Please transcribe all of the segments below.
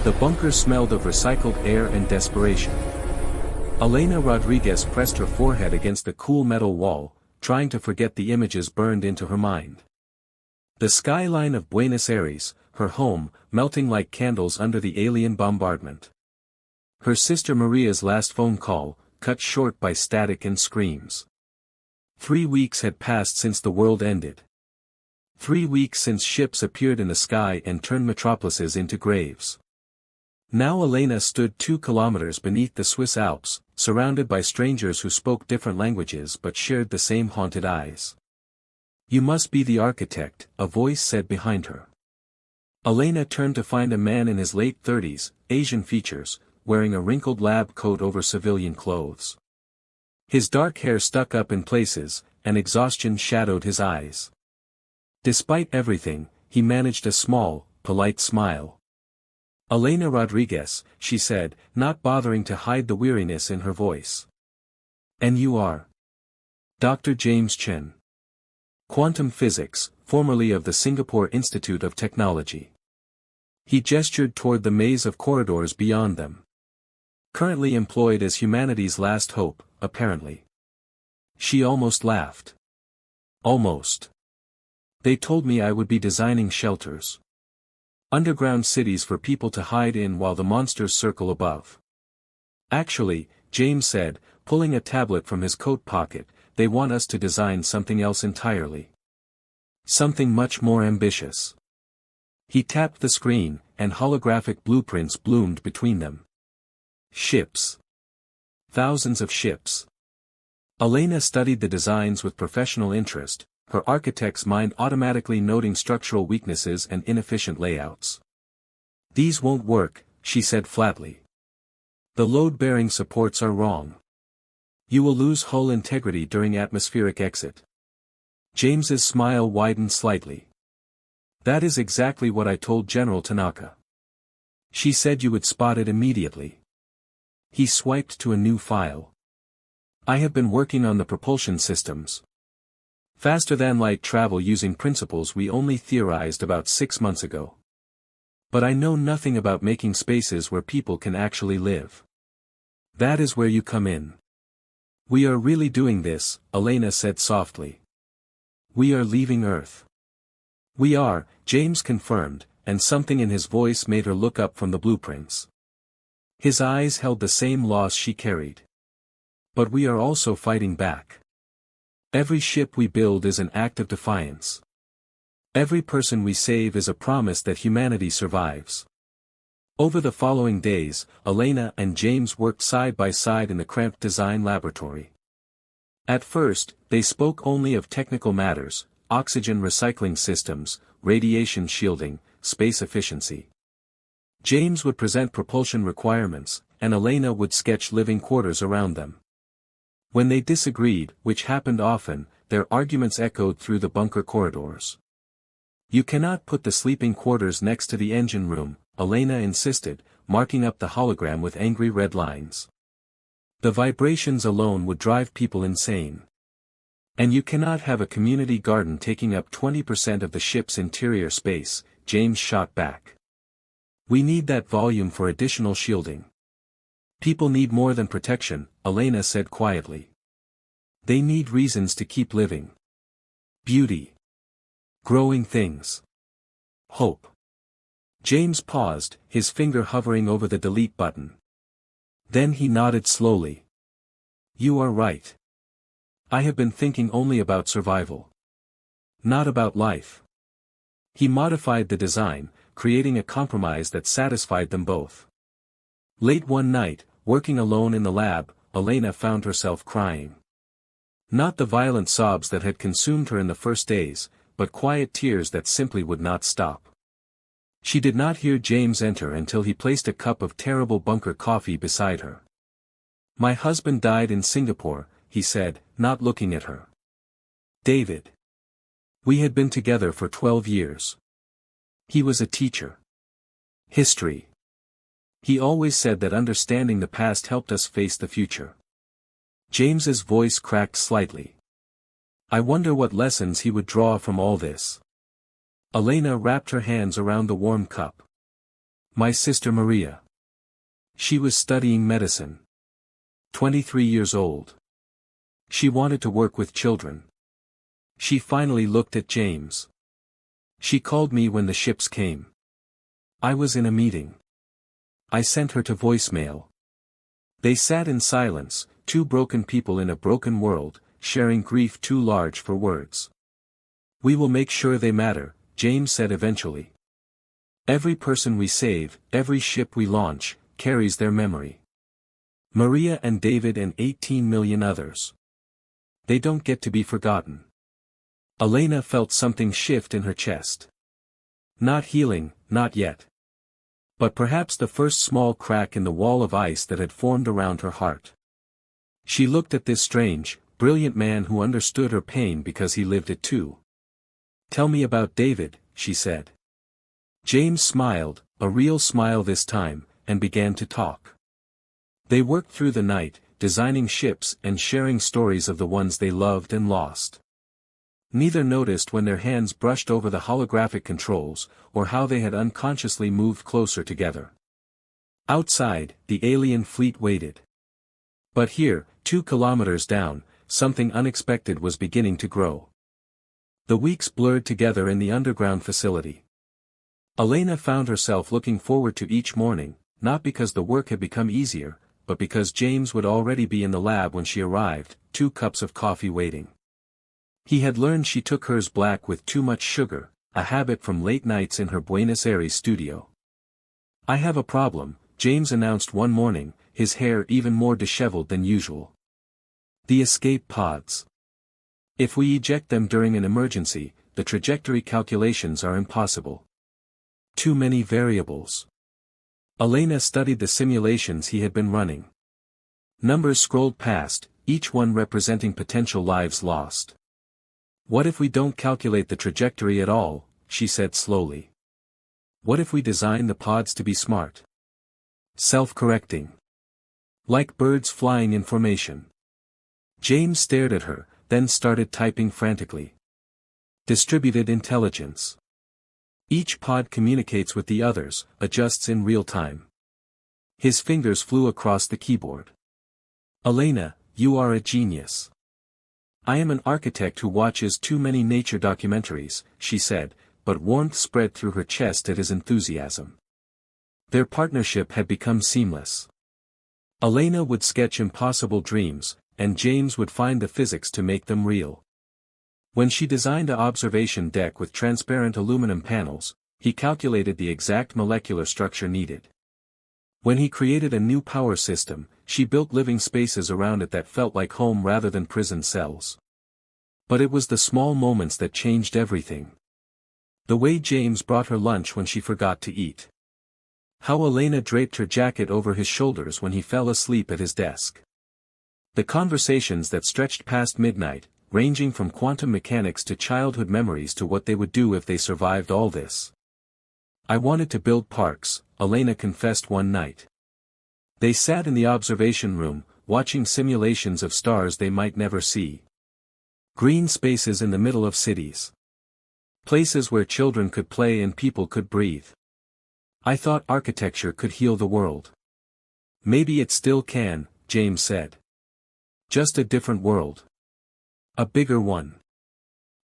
The bunker smelled of recycled air and desperation. Elena Rodriguez pressed her forehead against the cool metal wall, trying to forget the images burned into her mind. The skyline of Buenos Aires, her home, melting like candles under the alien bombardment. Her sister Maria's last phone call, cut short by static and screams. 3 weeks had passed since the world ended. 3 weeks since ships appeared in the sky and turned metropolises into graves. Now Elena stood 2 kilometers beneath the Swiss Alps, surrounded by strangers who spoke different languages but shared the same haunted eyes. "You must be the architect," a voice said behind her. Elena turned to find a man in his late 30s, Asian features, wearing a wrinkled lab coat over civilian clothes. His dark hair stuck up in places, and exhaustion shadowed his eyes. Despite everything, he managed a small, polite smile. "Elena Rodriguez," she said, not bothering to hide the weariness in her voice. "And you are?" "Dr. James Chen. Quantum physics, formerly of the Singapore Institute of Technology." He gestured toward the maze of corridors beyond them. "Currently employed as humanity's last hope, apparently." She almost laughed. "Almost. They told me I would be designing shelters. Underground cities for people to hide in while the monsters circle above." "Actually," James said, pulling a tablet from his coat pocket, "they want us to design something else entirely. Something much more ambitious." He tapped the screen, and holographic blueprints bloomed between them. Ships. Thousands of ships. Elena studied the designs with professional interest, her architect's mind automatically noting structural weaknesses and inefficient layouts. "These won't work," she said flatly. "The load-bearing supports are wrong. You will lose hull integrity during atmospheric exit." James's smile widened slightly. "That is exactly what I told General Tanaka. She said you would spot it immediately." He swiped to a new file. "I have been working on the propulsion systems. Faster-than-light travel using principles we only theorized about 6 months ago. But I know nothing about making spaces where people can actually live. That is where you come in." "We are really doing this," Elena said softly. "We are leaving Earth." "We are," James confirmed, and something in his voice made her look up from the blueprints. His eyes held the same loss she carried. "But we are also fighting back. Every ship we build is an act of defiance. Every person we save is a promise that humanity survives." Over the following days, Elena and James worked side by side in the cramped design laboratory. At first, they spoke only of technical matters: oxygen recycling systems, radiation shielding, space efficiency. James would present propulsion requirements, and Elena would sketch living quarters around them. When they disagreed, which happened often, their arguments echoed through the bunker corridors. "You cannot put the sleeping quarters next to the engine room," Elena insisted, marking up the hologram with angry red lines. "The vibrations alone would drive people insane. And you cannot have a community garden taking up 20% of the ship's interior space," James shot back. "We need that volume for additional shielding." "People need more than protection," Elena said quietly. "They need reasons to keep living. Beauty. Growing things. Hope." James paused, his finger hovering over the delete button. Then he nodded slowly. "You are right. I have been thinking only about survival. Not about life." He modified the design, creating a compromise that satisfied them both. Late one night, working alone in the lab, Elena found herself crying. Not the violent sobs that had consumed her in the first days, but quiet tears that simply would not stop. She did not hear James enter until he placed a cup of terrible bunker coffee beside her. "My husband died in Singapore," he said, not looking at her. "David. We had been together for 12 years. He was a teacher. History. He always said that understanding the past helped us face the future." James's voice cracked slightly. "I wonder what lessons he would draw from all this." Elena wrapped her hands around the warm cup. My sister Maria. She was studying medicine. 23 years old. She wanted to work with children. She finally looked at James. She called me when the ships came. I was in a meeting. I sent her to voicemail. They sat in silence, two broken people in a broken world, sharing grief too large for words. We will make sure they matter, James said eventually. Every person we save, every ship we launch, carries their memory. Maria and David and 18 million others. They don't get to be forgotten. Elena felt something shift in her chest. Not healing, not yet. But perhaps the first small crack in the wall of ice that had formed around her heart. She looked at this strange, brilliant man who understood her pain because he lived it too. Tell me about David, she said. James smiled, a real smile this time, and began to talk. They worked through the night, designing ships and sharing stories of the ones they loved and lost. Neither noticed when their hands brushed over the holographic controls, or how they had unconsciously moved closer together. Outside, the alien fleet waited. But here, 2 kilometers down, something unexpected was beginning to grow. The weeks blurred together in the underground facility. Elena found herself looking forward to each morning, not because the work had become easier, but because James would already be in the lab when she arrived, 2 cups of coffee waiting. He had learned she took hers black with too much sugar, a habit from late nights in her Buenos Aires studio. I have a problem, James announced one morning, his hair even more disheveled than usual. The escape pods. If we eject them during an emergency, the trajectory calculations are impossible. Too many variables. Elena studied the simulations he had been running. Numbers scrolled past, each one representing potential lives lost. What if we don't calculate the trajectory at all, she said slowly. What if we design the pods to be smart? Self-correcting. Like birds flying in formation. James stared at her, then started typing frantically. Distributed intelligence. Each pod communicates with the others, adjusts in real time. His fingers flew across the keyboard. Elena, you are a genius. I am an architect who watches too many nature documentaries, she said, but warmth spread through her chest at his enthusiasm. Their partnership had become seamless. Elena would sketch impossible dreams, and James would find the physics to make them real. When she designed an observation deck with transparent aluminum panels, he calculated the exact molecular structure needed. When he created a new power system, she built living spaces around it that felt like home rather than prison cells. But it was the small moments that changed everything. The way James brought her lunch when she forgot to eat. How Elena draped her jacket over his shoulders when he fell asleep at his desk. The conversations that stretched past midnight, ranging from quantum mechanics to childhood memories to what they would do if they survived all this. I wanted to build parks, Elena confessed one night. They sat in the observation room, watching simulations of stars they might never see. Green spaces in the middle of cities. Places where children could play and people could breathe. I thought architecture could heal the world. Maybe it still can, James said. Just a different world. A bigger one.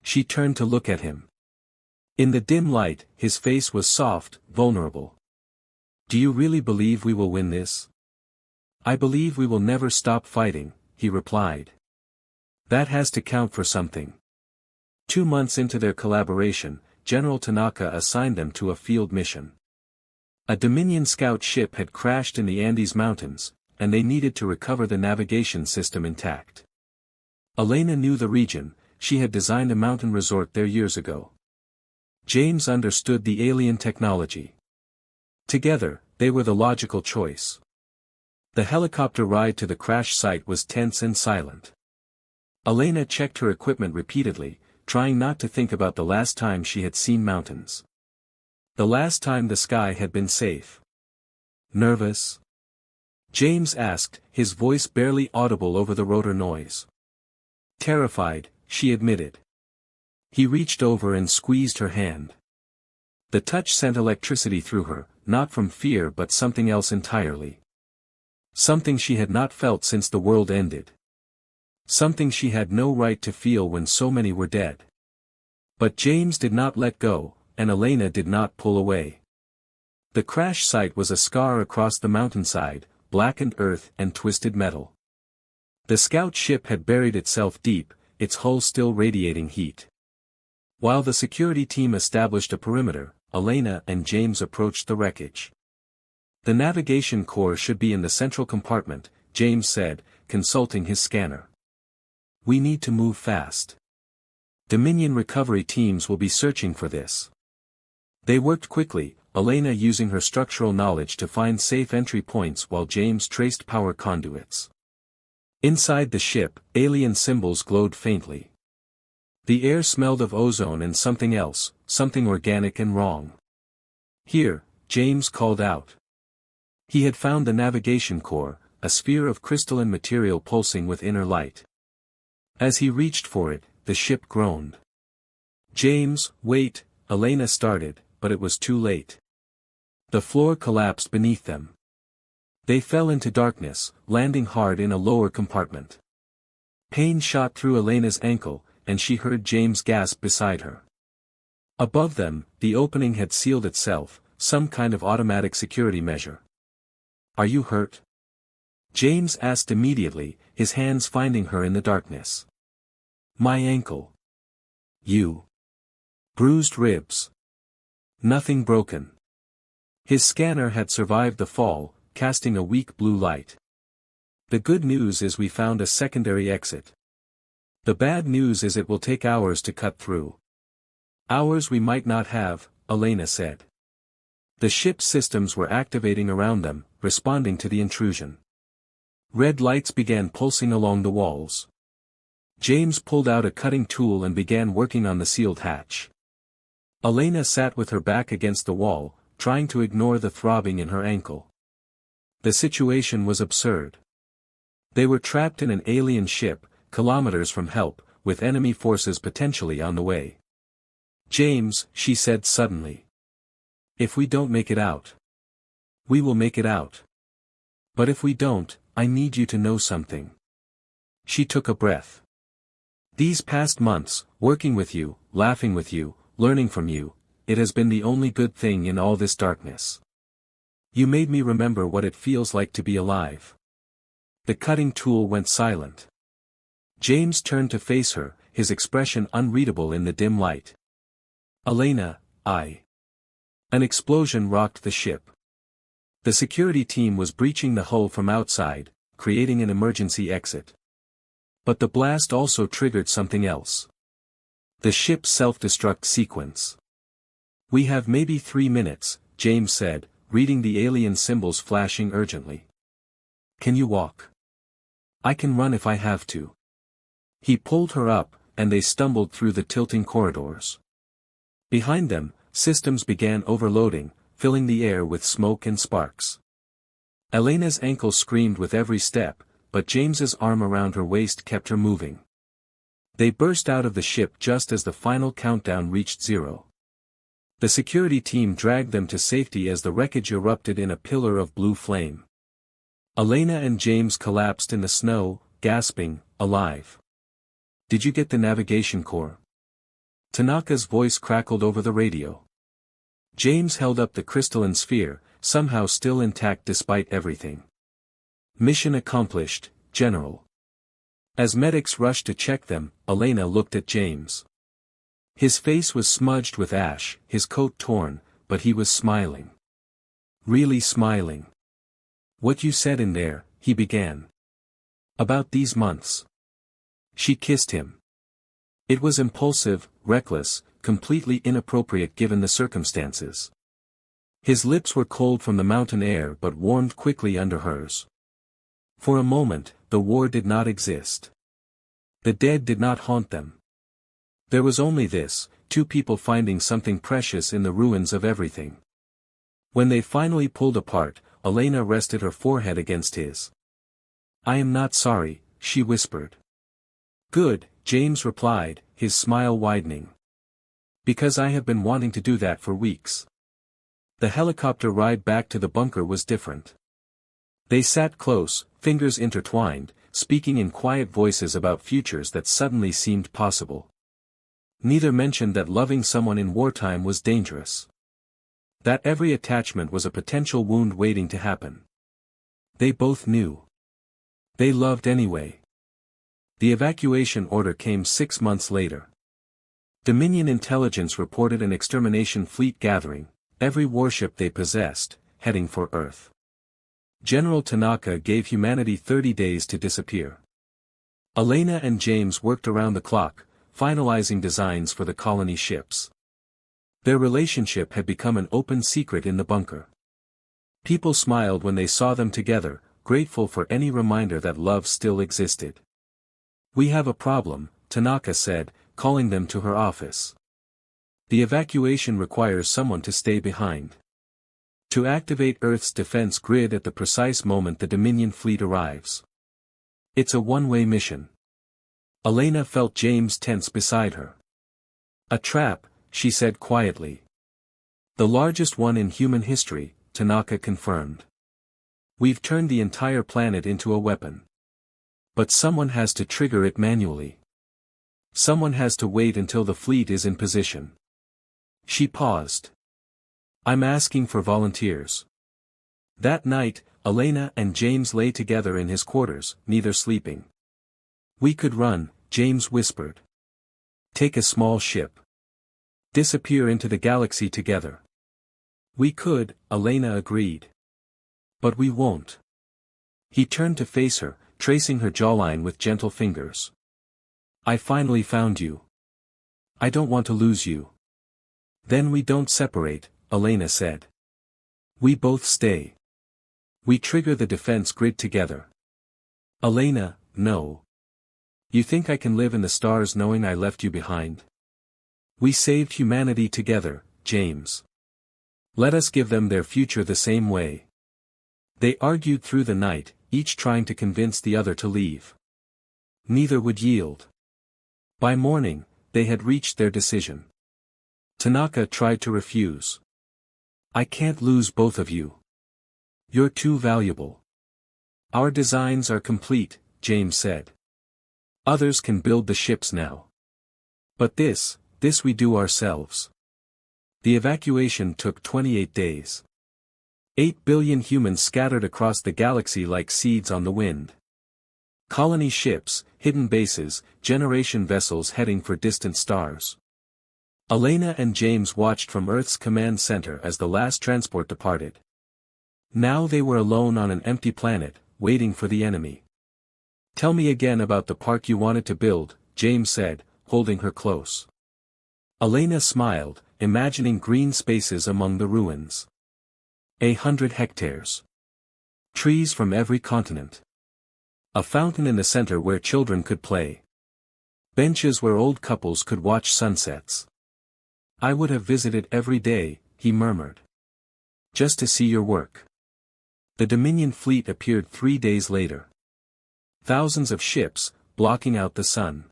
She turned to look at him. In the dim light, his face was soft, vulnerable. Do you really believe we will win this? I believe we will never stop fighting, he replied. That has to count for something. 2 months into their collaboration, General Tanaka assigned them to a field mission. A Dominion scout ship had crashed in the Andes Mountains, and they needed to recover the navigation system intact. Elena knew the region, she had designed a mountain resort there years ago. James understood the alien technology. Together, they were the logical choice. The helicopter ride to the crash site was tense and silent. Elena checked her equipment repeatedly, trying not to think about the last time she had seen mountains. The last time the sky had been safe. Nervous? James asked, his voice barely audible over the rotor noise. Terrified, she admitted. He reached over and squeezed her hand. The touch sent electricity through her, not from fear but something else entirely. Something she had not felt since the world ended. Something she had no right to feel when so many were dead. But James did not let go, and Elena did not pull away. The crash site was a scar across the mountainside, blackened earth and twisted metal. The scout ship had buried itself deep, its hull still radiating heat. While the security team established a perimeter, Elena and James approached the wreckage. The navigation core should be in the central compartment, James said, consulting his scanner. We need to move fast. Dominion recovery teams will be searching for this. They worked quickly, Elena using her structural knowledge to find safe entry points while James traced power conduits. Inside the ship, alien symbols glowed faintly. The air smelled of ozone and something else, something organic and wrong. Here, James called out. He had found the navigation core, a sphere of crystalline material pulsing with inner light. As he reached for it, the ship groaned. James, wait, Elena started, but it was too late. The floor collapsed beneath them. They fell into darkness, landing hard in a lower compartment. Pain shot through Elena's ankle, and she heard James gasp beside her. Above them, the opening had sealed itself, some kind of automatic security measure. Are you hurt? James asked immediately, his hands finding her in the darkness. My ankle. You. Bruised ribs. Nothing broken. His scanner had survived the fall, casting a weak blue light. The good news is we found a secondary exit. The bad news is it will take hours to cut through. Hours we might not have, Elena said. The ship's systems were activating around them, responding to the intrusion. Red lights began pulsing along the walls. James pulled out a cutting tool and began working on the sealed hatch. Elena sat with her back against the wall, trying to ignore the throbbing in her ankle. The situation was absurd. They were trapped in an alien ship, kilometers from help, with enemy forces potentially on the way. James, she said suddenly. If we don't make it out. We will make it out. But if we don't, I need you to know something. She took a breath. These past months, working with you, laughing with you, learning from you, it has been the only good thing in all this darkness. You made me remember what it feels like to be alive. The cutting tool went silent. James turned to face her, his expression unreadable in the dim light. Elena, An explosion rocked the ship. The security team was breaching the hull from outside, creating an emergency exit. But the blast also triggered something else. The ship's self-destruct sequence. We have maybe 3 minutes, James said, reading the alien symbols flashing urgently. Can you walk? I can run if I have to. He pulled her up, and they stumbled through the tilting corridors. Behind them, systems began overloading, filling the air with smoke and sparks. Elena's ankle screamed with every step, but James's arm around her waist kept her moving. They burst out of the ship just as the final countdown reached 0. The security team dragged them to safety as the wreckage erupted in a pillar of blue flame. Elena and James collapsed in the snow, gasping, alive. Did you get the navigation core? Tanaka's voice crackled over the radio. James held up the crystalline sphere, somehow still intact despite everything. Mission accomplished, General. As medics rushed to check them, Elena looked at James. His face was smudged with ash, his coat torn, but he was smiling. Really smiling. What you said in there, he began. About these months. She kissed him. It was impulsive, reckless, completely inappropriate given the circumstances. His lips were cold from the mountain air but warmed quickly under hers. For a moment, the war did not exist. The dead did not haunt them. There was only this, 2 people finding something precious in the ruins of everything. When they finally pulled apart, Elena rested her forehead against his. I am not sorry, she whispered. Good, James replied, his smile widening. Because I have been wanting to do that for weeks. The helicopter ride back to the bunker was different. They sat close, fingers intertwined, speaking in quiet voices about futures that suddenly seemed possible. Neither mentioned that loving someone in wartime was dangerous. That every attachment was a potential wound waiting to happen. They both knew. They loved anyway. The evacuation order came 6 months later. Dominion intelligence reported an extermination fleet gathering, every warship they possessed, heading for Earth. General Tanaka gave humanity 30 days to disappear. Elena and James worked around the clock, finalizing designs for the colony ships. Their relationship had become an open secret in the bunker. People smiled when they saw them together, grateful for any reminder that love still existed. "We have a problem," Tanaka said, calling them to her office. "The evacuation requires someone to stay behind. To activate Earth's defense grid at the precise moment the Dominion fleet arrives. It's a one-way mission." Elena felt James tense beside her. "A trap," she said quietly. "The largest one in human history," Tanaka confirmed. "We've turned the entire planet into a weapon. But someone has to trigger it manually. Someone has to wait until the fleet is in position." She paused. "I'm asking for volunteers." That night, Elena and James lay together in his quarters, neither sleeping. "We could run," James whispered. "Take a small ship. Disappear into the galaxy together." "We could," Elena agreed. "But we won't." He turned to face her, tracing her jawline with gentle fingers. "I finally found you. I don't want to lose you." "Then we don't separate," Elena said. "We both stay. We trigger the defense grid together." "Elena, no. You think I can live in the stars knowing I left you behind?" "We saved humanity together, James. Let us give them their future the same way." They argued through the night, each trying to convince the other to leave. Neither would yield. By morning, they had reached their decision. Tanaka tried to refuse. "I can't lose both of you. You're too valuable." "Our designs are complete," James said. "Others can build the ships now. But this we do ourselves." The evacuation took 28 days. 8 billion humans scattered across the galaxy like seeds on the wind. Colony ships, hidden bases, generation vessels heading for distant stars. Elena and James watched from Earth's command center as the last transport departed. Now they were alone on an empty planet, waiting for the enemy. "Tell me again about the park you wanted to build," James said, holding her close. Elena smiled, imagining green spaces among the ruins. 100 hectares. Trees from every continent. A fountain in the center where children could play. Benches where old couples could watch sunsets. "I would have visited every day," he murmured. "Just to see your work." The Dominion fleet appeared 3 days later. Thousands of ships, blocking out the sun.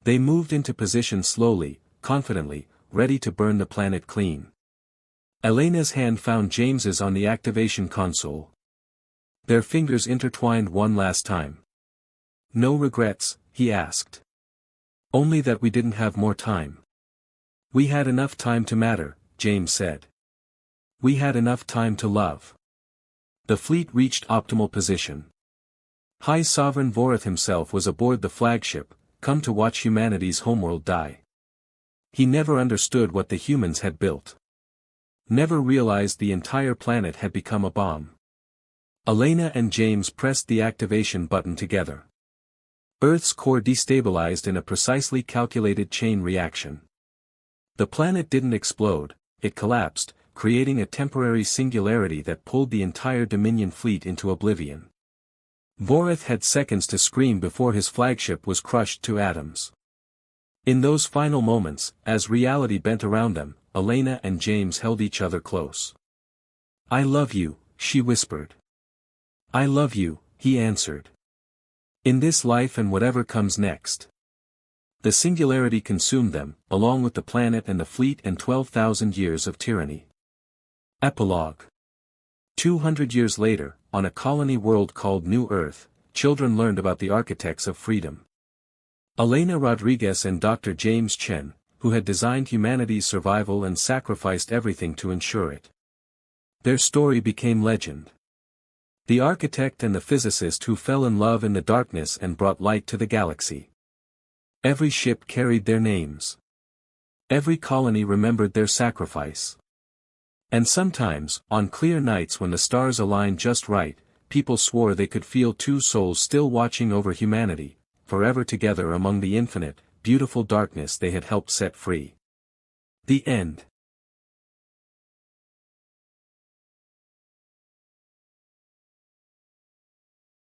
They moved into position slowly, confidently, ready to burn the planet clean. Elena's hand found James's on the activation console. Their fingers intertwined one last time. "No regrets?" he asked. "Only that we didn't have more time." "We had enough time to matter," James said. "We had enough time to love." The fleet reached optimal position. High Sovereign Vorith himself was aboard the flagship, come to watch humanity's homeworld die. He never understood what the humans had built. Never realized the entire planet had become a bomb. Elena and James pressed the activation button together. Earth's core destabilized in a precisely calculated chain reaction. The planet didn't explode, it collapsed, creating a temporary singularity that pulled the entire Dominion fleet into oblivion. Vorith had seconds to scream before his flagship was crushed to atoms. In those final moments, as reality bent around them, Elena and James held each other close. "I love you," she whispered. "I love you," he answered. "In this life and whatever comes next." The singularity consumed them, along with the planet and the fleet and 12,000 years of tyranny. Epilogue. 200 years later, on a colony world called New Earth, children learned about the architects of freedom. Elena Rodriguez and Dr. James Chen, who had designed humanity's survival and sacrificed everything to ensure it. Their story became legend. The architect and the physicist who fell in love in the darkness and brought light to the galaxy. Every ship carried their names. Every colony remembered their sacrifice. And sometimes, on clear nights when the stars aligned just right, people swore they could feel two souls still watching over humanity, forever together among the infinite, beautiful darkness they had helped set free. The end.